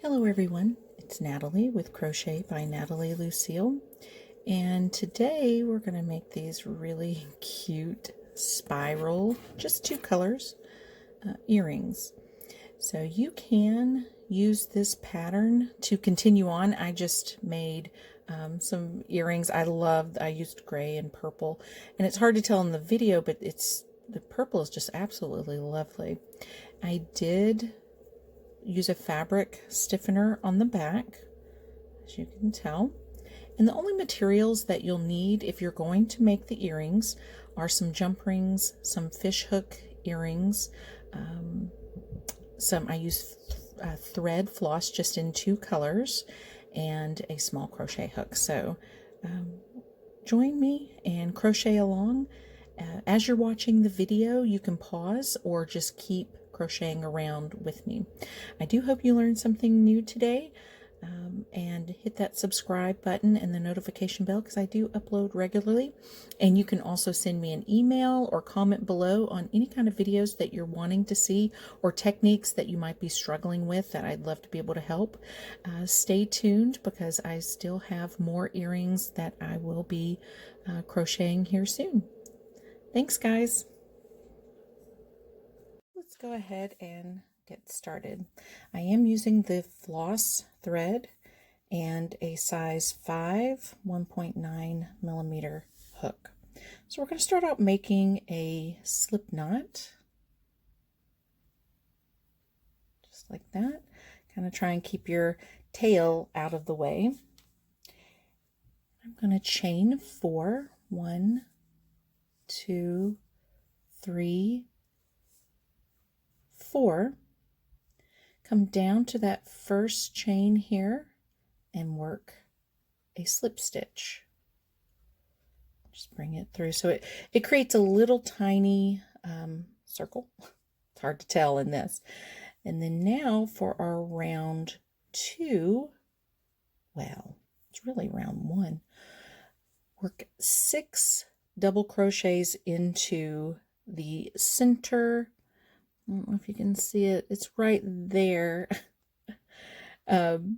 Hello everyone, it's Natalie with Crochet by NatalieLucille, and today we're going to make these really cute spiral, just two colors, earrings. So you can use this pattern to continue on. I just made some earrings I used gray and purple, and it's hard to tell in the video, but the purple is just absolutely lovely. I did use a fabric stiffener on the back, as you can tell. And the only materials that you'll need if you're going to make the earrings are some jump rings, some fish hook earrings, I use thread floss just in two colors, and a small crochet hook. So join me and crochet along. As you're watching the video, you can pause or just keep crocheting around with me. I do hope you learned something new today, and hit that subscribe button and the notification bell because I do upload regularly. And you can also send me an email or comment below on any kind of videos that you're wanting to see or techniques that you might be struggling with that I'd love to be able to help. Stay tuned because I still have more earrings that I will be crocheting here soon. Thanks, guys. Let's go ahead and get started. I am using the floss thread and a size 5 1.9 millimeter hook. So we're going to start out making a slip knot, just like that. Kind of try and keep your tail out of the way. I'm going to chain 4, 1, 2, 3, 4. Come down to that first chain here and work a slip stitch. Just bring it through. So it creates a little tiny circle. It's hard to tell in this. And then now for our round 2, well, it's really round 1. Work 6 double crochets into the center. I don't know if you can see it. It's right there.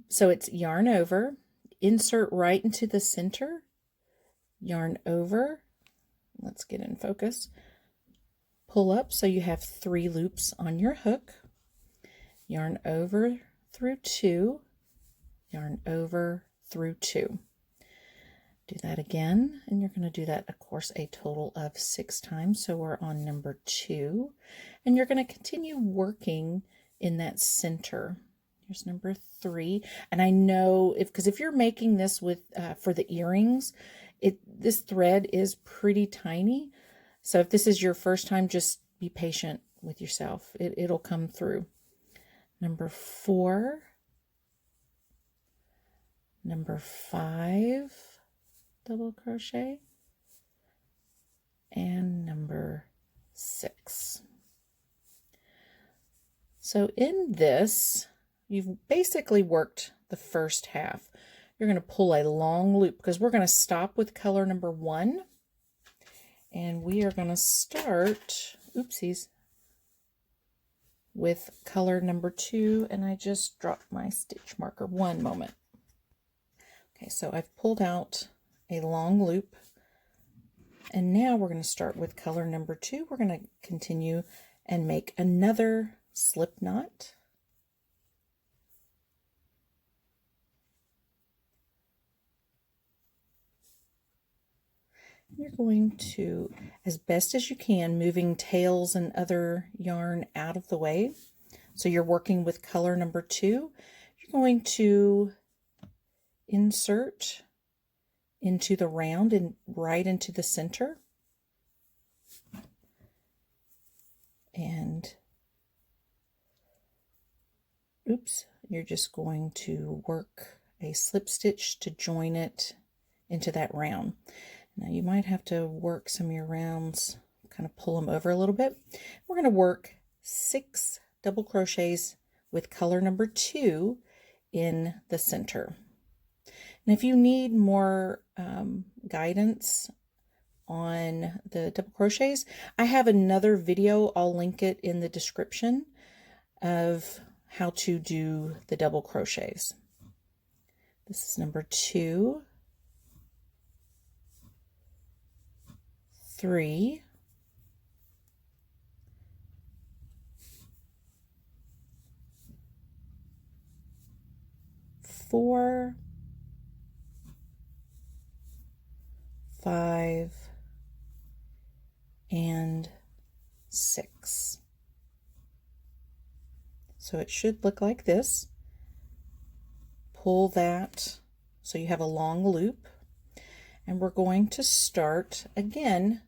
So it's yarn over, insert right into the center, yarn over. Let's get in focus. Pull up so you have 3 loops on your hook. Yarn over through 2, yarn over through 2. Do that again, and you're going to do that, of course, a total of 6 times. So we're on number 2, and you're going to continue working in that center. Here's number 3, and I know if you're making this with for the earrings, this thread is pretty tiny. So if this is your first time, just be patient with yourself. It'll come through. Number 4, number 5. Double crochet, and number 6. So in this, you've basically worked the first half. You're going to pull a long loop because we're going to stop with color number 1, and we are going to start, oopsies, with color number 2, and I just dropped my stitch marker. One moment. Okay, so I've pulled out a long loop, and now we're going to start with color number 2. We're going to continue and make another slip knot. You're going to, as best as you can, moving tails and other yarn out of the way. So you're working with color number 2. You're going to insert into the round and right into the center, and oops, you're just going to work a slip stitch to join it into that round. Now you might have to work some of your rounds, kind of pull them over a little bit. We're going to work 6 double crochets with color number 2 in the center. And if you need more guidance on the double crochets, I have another video, I'll link it in the description, of how to do the double crochets. This is number 2, 3, 4, 5, and 6. So it should look like this. Pull that so you have a long loop, and we're going to start again,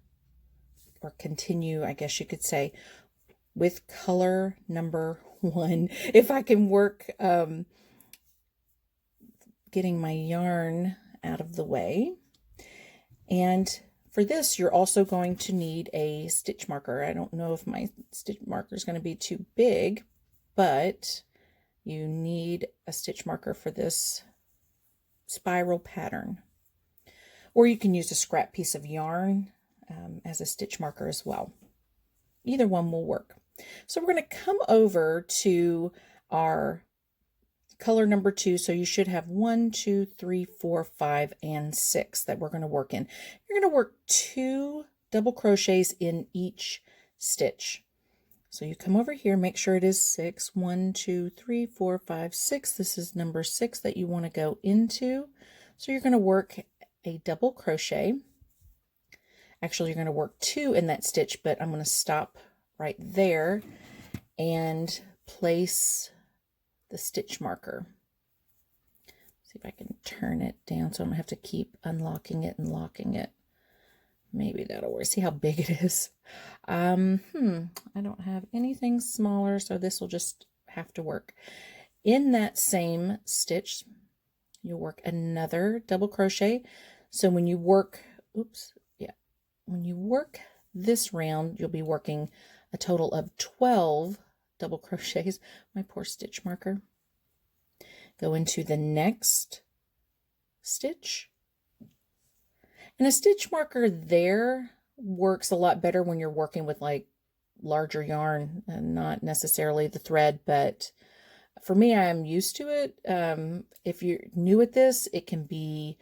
or continue, I guess you could say, with color number 1. If I can work getting my yarn out of the way. And for this, you're also going to need a stitch marker. I don't know if my stitch marker is going to be too big, but you need a stitch marker for this spiral pattern. Or you can use a scrap piece of yarn as a stitch marker as well. Either one will work. So we're going to come over to our color number 2. So you should have 1, 2, 3, 4, 5, and 6 that we're going to work in. You're going to work 2 double crochets in each stitch. So you come over here, make sure it is 6. 1, 2, 3, 4, 5, 6. This is number 6 that you want to go into. So you're going to work a double crochet. Actually, you're going to work 2 in that stitch, but I'm going to stop right there and place the stitch marker. See if I can turn it down so I don't have to keep unlocking it and locking it. Maybe that'll work. See how big it is. I don't have anything smaller, so this will just have to work. In that same stitch, you'll work another double crochet. So when you work, when you work this round, you'll be working a total of 12 double crochets. My poor stitch marker. Go into the next stitch. And a stitch marker there works a lot better when you're working with like larger yarn, and not necessarily the thread, but for me, I am used to it. If you're new at this, it can be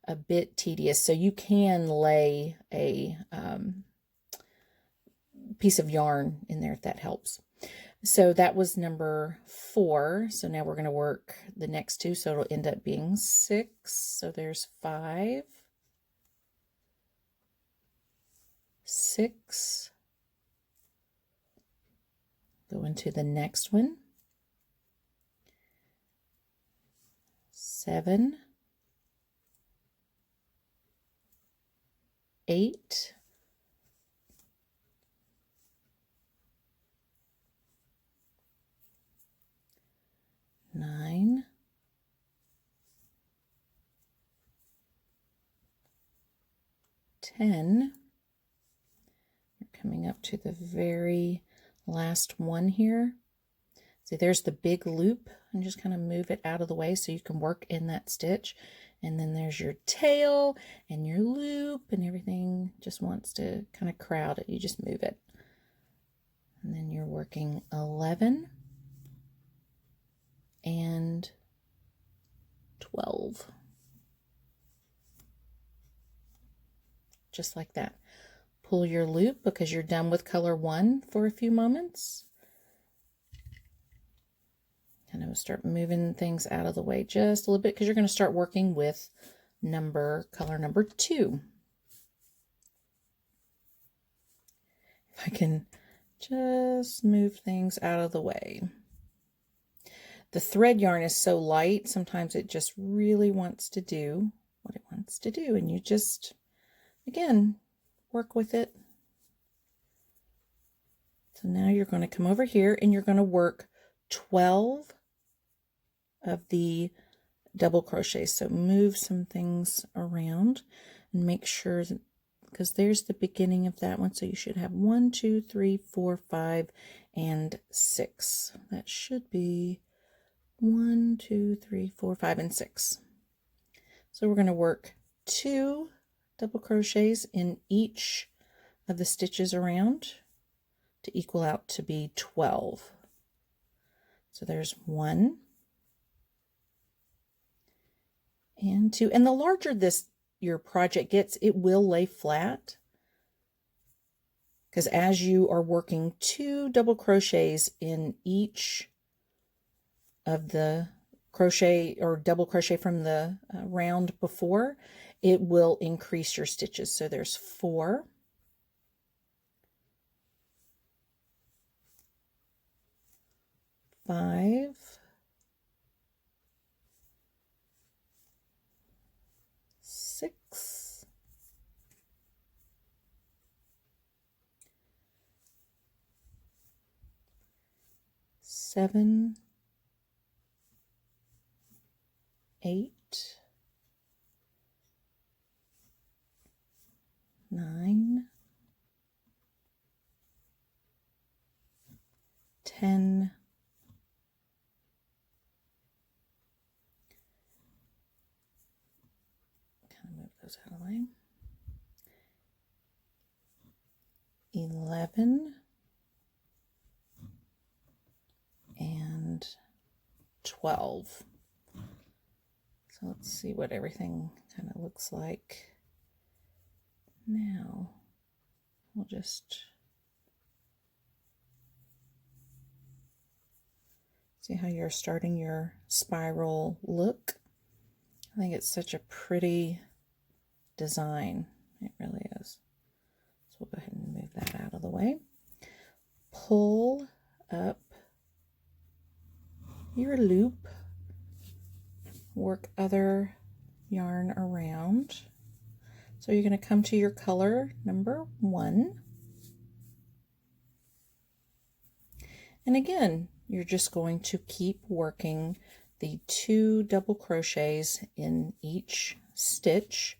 a bit tedious. So you can lay a piece of yarn in there if that helps. So that was number 4. So now we're going to work the next 2. So it'll end up being 6. So there's 5, 6. Go into the next one. 7, 8, 9, 10. You're coming up to the very last one here. See, there's the big loop, and just kind of move it out of the way so you can work in that stitch. And then there's your tail and your loop, and everything just wants to kind of crowd it. You just move it. And then you're working 11 and 12. Just like that. Pull your loop because you're done with color 1 for a few moments. And I will start moving things out of the way just a little bit because you're going to start working with color number 2. If I can just move things out of the way. The thread yarn is so light, sometimes it just really wants to do what it wants to do. And you just, again, work with it. So now you're going to come over here and you're going to work 12 of the double crochets. So move some things around and make sure that, because there's the beginning of that one. So you should have 1, 2, 3, 4, 5, and 6. That should be 1, 2, 3, 4, 5, and 6. So we're going to work 2 double crochets in each of the stitches around to equal out to be 12. So there's 1 and 2. And the larger your project gets, it will lay flat, because as you are working 2 double crochets in each of the crochet or double crochet from the round before, it will increase your stitches. So there's 4, 5, 6, 7, 8, 9, 10, move those out of the way, 11, and 12. So let's see what everything kind of looks like now. We'll just see how you're starting your spiral look. I think it's such a pretty design. It really is. So we'll go ahead and move that out of the way. Pull up your loop, work other yarn around. So you're going to come to your color number 1. And again, you're just going to keep working the 2 double crochets in each stitch.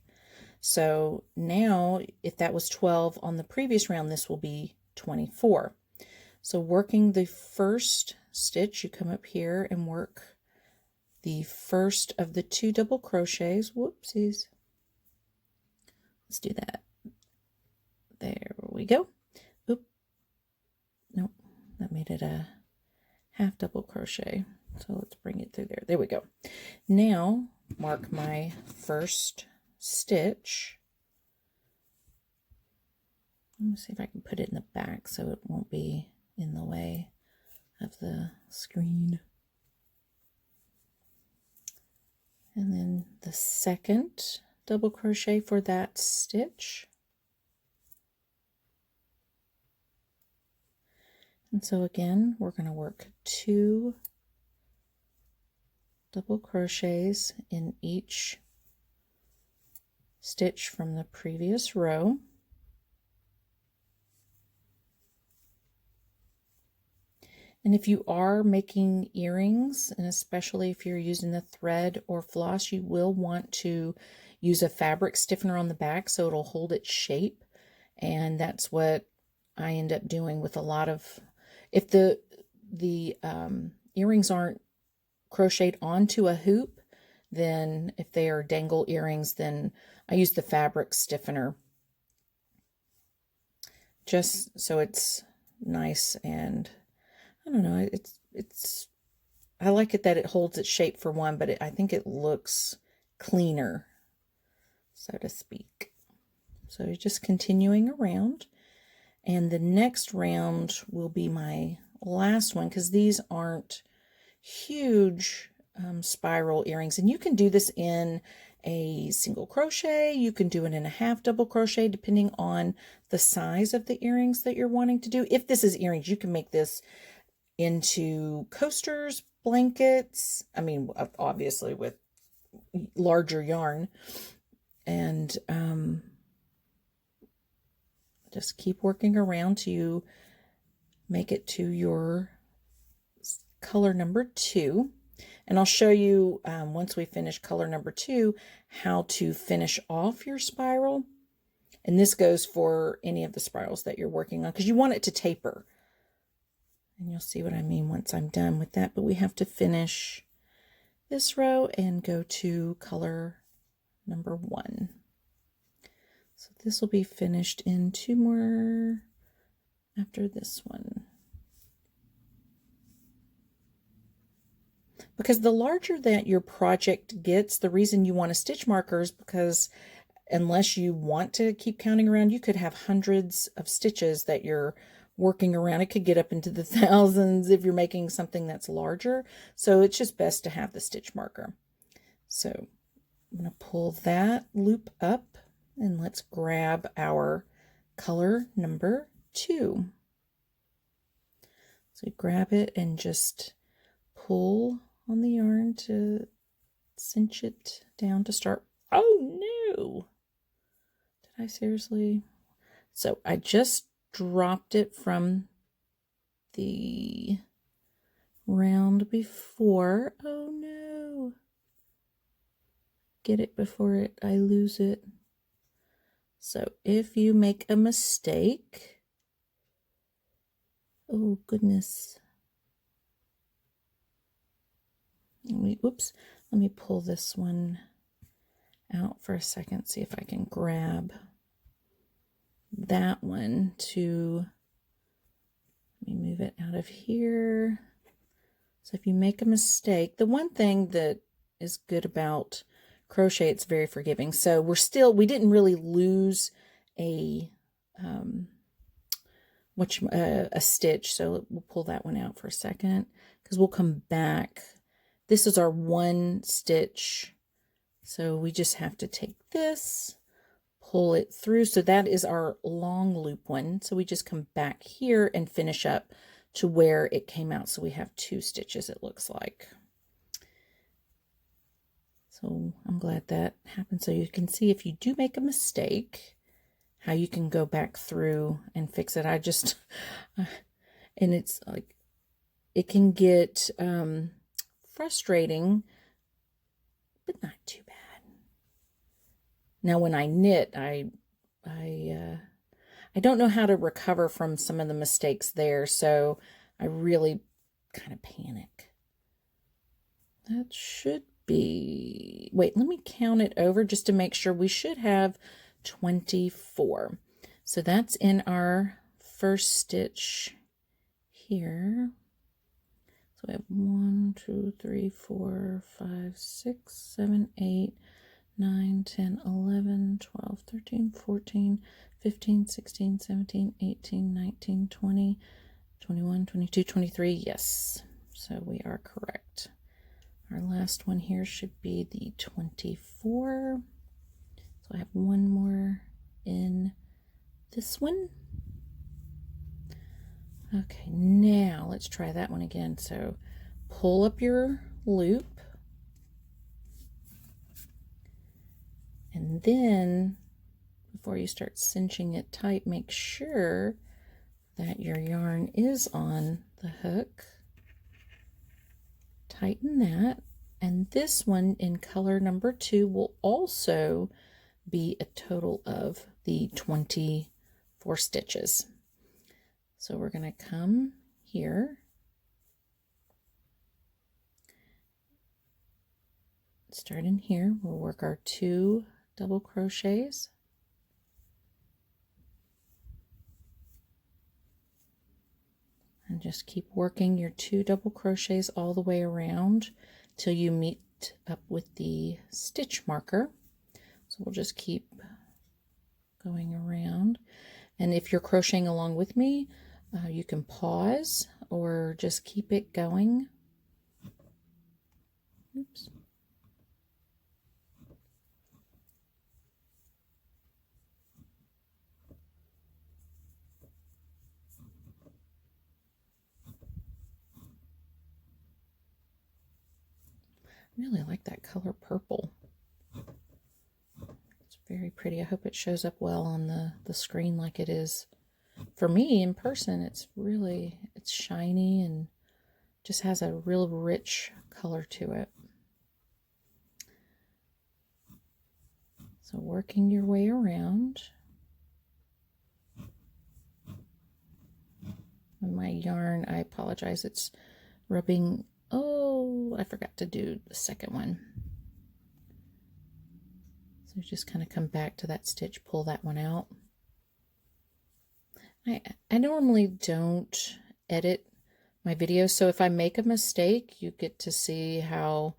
So now, if that was 12 on the previous round, this will be 24. So working the first stitch, you come up here and work the first of the 2 double crochets. Whoopsies. Let's do that. There we go. Oop. Nope, that made it a half double crochet. So let's bring it through there. There we go. Now mark my first stitch. Let me see if I can put it in the back so it won't be in the way of the screen. And then the second double crochet for that stitch. And so again, we're going to work 2 double crochets in each stitch from the previous row. And if you are making earrings, and especially if you're using the thread or floss, you will want to use a fabric stiffener on the back so it'll hold its shape. And that's what I end up doing with a lot of, if the earrings aren't crocheted onto a hoop, then if they are dangle earrings, then I use the fabric stiffener just so it's nice. And I don't know, it's I like it that it holds its shape for one, but I think it looks cleaner, so to speak. So just continuing around, and the next round will be my last one, because these aren't huge spiral earrings. And you can do this in a single crochet, you can do it in a half double crochet, depending on the size of the earrings that you're wanting to do. If this is earrings, you can make this into coasters, blankets, I mean, obviously with larger yarn. And just keep working around to make it to your color number 2. And I'll show you once we finish color number 2 how to finish off your spiral. And this goes for any of the spirals that you're working on, because you want it to taper. And you'll see what I mean once I'm done with that. But we have to finish this row and go to color number 1. So this will be finished in 2 more after this one. because the larger that your project gets, the reason you want a stitch marker is because unless you want to keep counting around, you could have hundreds of stitches that you're working around. It could get up into the thousands if you're making something that's larger. So it's just best to have the stitch marker. So I'm going to pull that loop up and let's grab our color number 2. So grab it and just pull on the yarn to cinch it down to start. Oh no! Did I seriously? So I just dropped it from the round before. Oh no! Get it before I lose it. So if you make a mistake, oh goodness. Oops, let me pull this one out for a second, see if I can grab that one to, let me move it out of here. So if you make a mistake, the one thing that is good about crochet, it's very forgiving. So we didn't really lose a stitch. So we'll pull that one out for a second because we'll come back. This is our one stitch. So we just have to take this, pull it through. So that is our long loop one. So we just come back here and finish up to where it came out. So we have 2 stitches, it looks like. So I'm glad that happened. So you can see if you do make a mistake, how you can go back through and fix it. And it's like, it can get frustrating, but not too bad. Now when I knit, I don't know how to recover from some of the mistakes there, so I really kind of panic. That should be, wait, let me count it over just to make sure. We should have 24. So that's in our first stitch here. So we have 1, 2, 3, 4, 5, 6, 7, 8, 9, 10, 11, 12, 13, 14, 15, 16, 17, 18, 19, 20, 21, 22, 23. Yes, so we are correct. Our last one here should be the 24. So I have one more in this one. Okay, now let's try that one again. So pull up your loop. And then before you start cinching it tight, make sure that your yarn is on the hook. Tighten that. And this one in color number 2 will also be a total of the 24 stitches. So we're going to come here, start in here, we'll work our 2 double crochets, and just keep working your 2 double crochets all the way around till you meet up with the stitch marker. So we'll just keep going around, and if you're crocheting along with me, you can pause or just keep it going. Oops. I really like that color purple. It's very pretty. I hope it shows up well on the screen like it is for me in person. It's shiny and just has a real rich color to it. So working your way around. And my yarn, I apologize, it's rubbing. Oh, I forgot to do the second one. So just kind of come back to that stitch, pull that one out. I normally don't edit my videos. So if I make a mistake, you get to see how,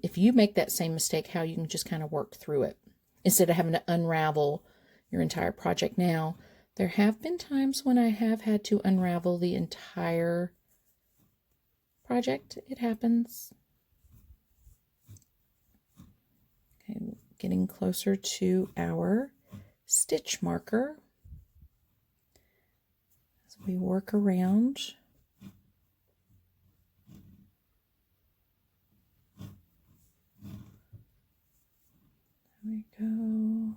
if you make that same mistake, how you can just kind of work through it instead of having to unravel your entire project. Now, there have been times when I have had to unravel the entire project. It happens. Okay, getting closer to our stitch marker as we work around. There we go.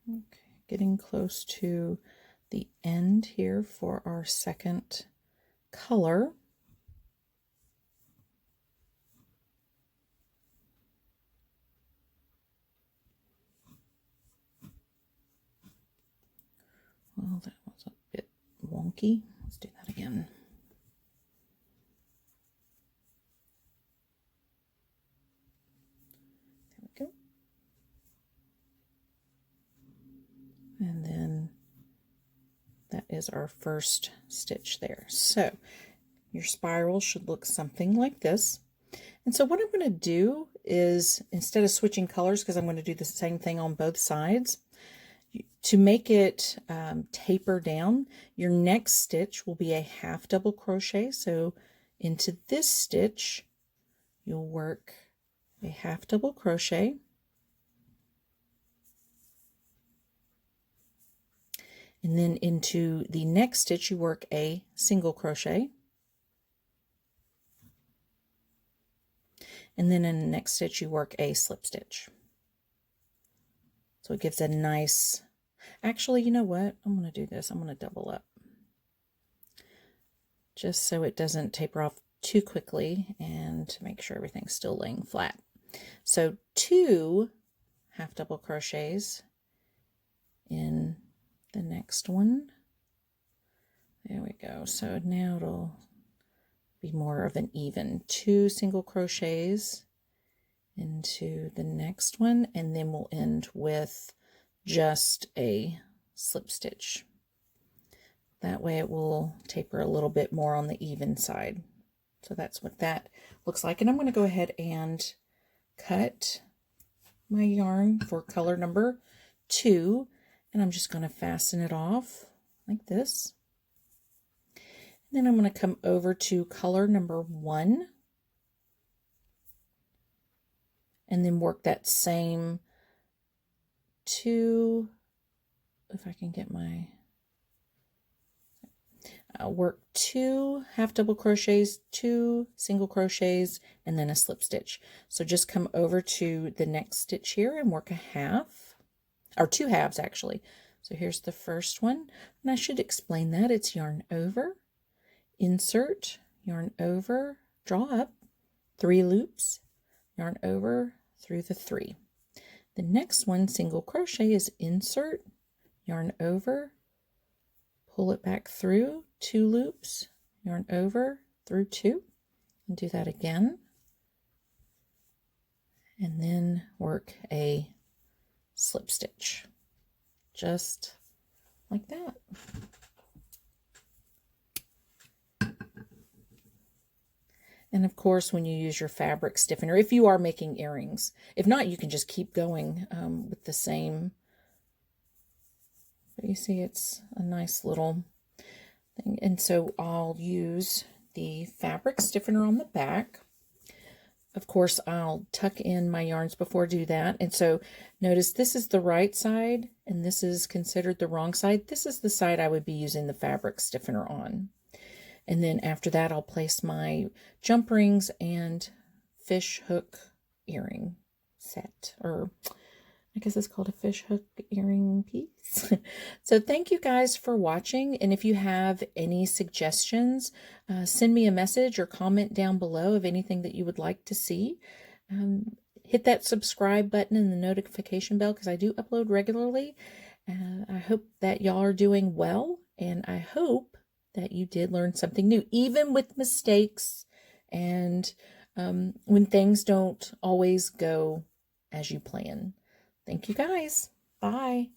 Okay, getting close to the end here for our second color. Well, that was a bit wonky. Let's do that again. There we go. And then that is our first stitch there. So your spiral should look something like this. And so what I'm going to do is, instead of switching colors, because I'm going to do the same thing on both sides, to make it taper down, your next stitch will be a half double crochet. So into this stitch, you'll work a half double crochet. And then into the next stitch, you work a single crochet. And then in the next stitch, you work a slip stitch. So it gives a nice, actually, you know what? I'm going to do this. I'm going to double up, just so it doesn't taper off too quickly and to make sure everything's still laying flat. So 2 half double crochets in the next one. There we go. So now it'll be more of an even 2 single crochets into the next one, and then we'll end with just a slip stitch. That way it will taper a little bit more on the even side. So that's what that looks like. And I'm going to go ahead and cut my yarn for color number 2, and I'm just going to fasten it off like this. And then I'm going to come over to color number 1 and then work that same 2, if I can get my, I'll work 2 half double crochets, 2 single crochets, and then a slip stitch. So just come over to the next stitch here and work a half, or 2 halves actually. So here's the first one, and I should explain that. It's yarn over, insert, yarn over, draw up, 3 loops, yarn over through the 3. The next one, single crochet, is insert, yarn over, pull it back through, 2 loops, yarn over through 2, and do that again, and then work a slip stitch just like that. And of course, when you use your fabric stiffener, if you are making earrings, if not, you can just keep going with the same. But you see, it's a nice little thing. And so I'll use the fabric stiffener on the back. Of course, I'll tuck in my yarns before I do that. And so notice this is the right side, and this is considered the wrong side. This is the side I would be using the fabric stiffener on. And then after that, I'll place my jump rings and fish hook earring set, or I guess it's called a fish hook earring piece. So thank you guys for watching. And if you have any suggestions, send me a message or comment down below of anything that you would like to see. Hit that subscribe button and the notification bell, because I do upload regularly. I hope that y'all are doing well, and I hope that you did learn something new, even with mistakes and when things don't always go as you plan. Thank you guys. Bye.